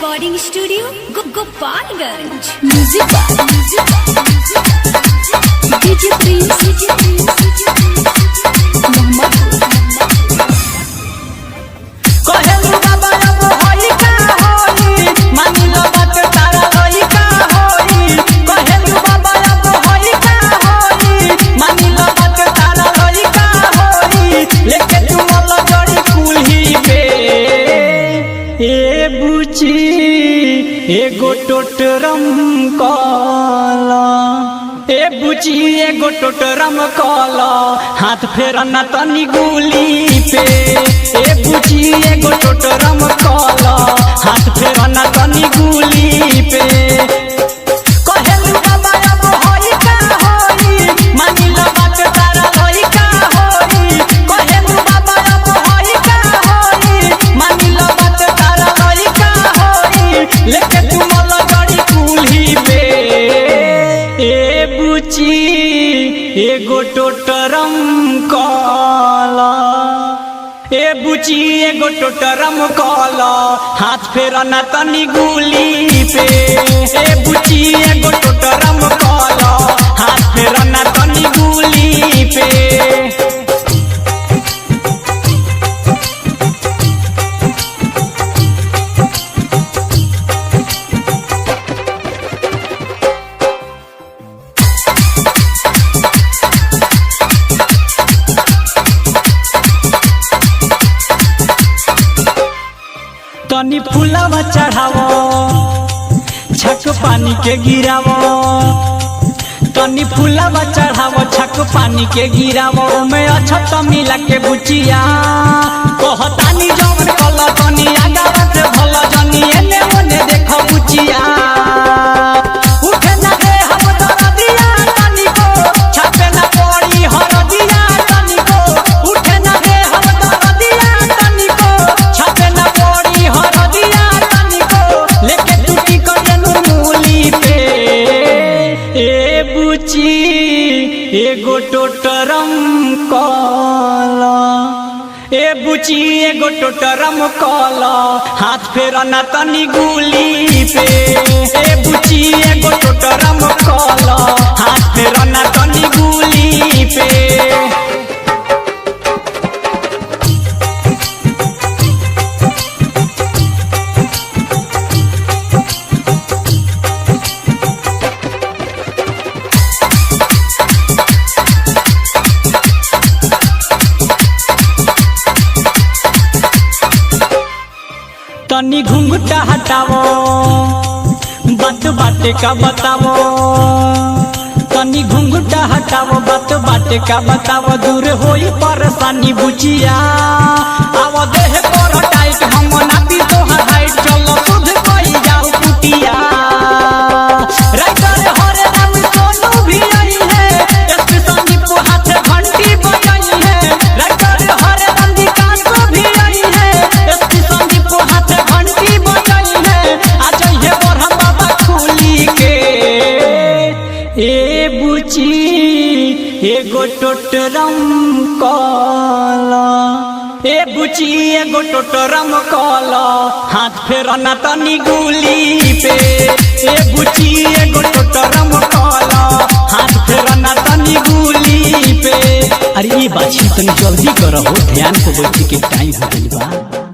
Recording studio Gopalganj. DJ Prince कहेलू बाबा अब होई का होई मानी लो बात तारा होई का होई। कहेलू बाबा अब होई का होई मानी लो बात तारा होई का होई। लेके तू मोला जड़ी कुल्ही पे ए बुची एगो टोटरम काला ए बुची एगो टोटरम काला हाथ फेरना तनी गुली पे। ए बुची एगो टोटरम काला हाथ फेरना तनी गुली पे। कहेलू बाबा अब होई का होई मानी लो बात तारा होई का होई। कहेलू बाबा अब होई का होई मानी लो बात तारा होई का होई। लेके तू मोला गड़ी कुल्ही पे ए बुची एगो टोटरम काला ए बुची एगो टोटरम काला हाथ फेरना तनी गुली पे। ए बुची एगो टोटरम काला हाथ फेरना तनी गुली पे। तनी फूलवा चढ़ावो छक पानी के गिरावो। तनी फूलवा चढ़ावो छक पानी के गिरावो। मैं अच्छा तो मिला के बुचिया कहतानी जवन कल तनी आगा से भला जनी एने ओने देखो बुचिया। उठे ना दे हम दरदिया तनी को छापे ना पड़ी हरदिया तनी को। उठे ना दे हम दरदिया तनी को छापे ना पड़ी हरदिया तनी को। लेके टूटी करेनु मूली पे ए बुची एगो टोटरम काला ए बुची एगो टोटरम काला हाथ फेरना तनी गुली पे। ए बुची एगो टोटरम काला हाथ फेरना तनी गुली पे। तनी घुंघटा हटावो बात बाटे का बतावो। तनी घुंघटा हटावो बात बाटे का बतावो। दूर होई परेशानी बुचिया आवो देह पर टाइट हम ना पी तो हाइट चलो सुध कोई जाऊ कुटिया। राइटर हरे राम सोनू भी आई है एसपी संदीप हाथ घंटी बजाई है। राइटर हरे राम विकास भी आई है एसपी संदीप हाथ घंटी बजाई है। आज ये बरहम बाबा खुली के ए बुची एगो टोटरम काला ए बुची एगो टोटरम काला हाथ फेरना तनी गुली पे। ए बुची एगो टोटरम काला हाथ फेरना तनी गुली पे। अरे ये बात तनी जल्दी करो ध्यान को बैठी के टाइम हो गइल बा।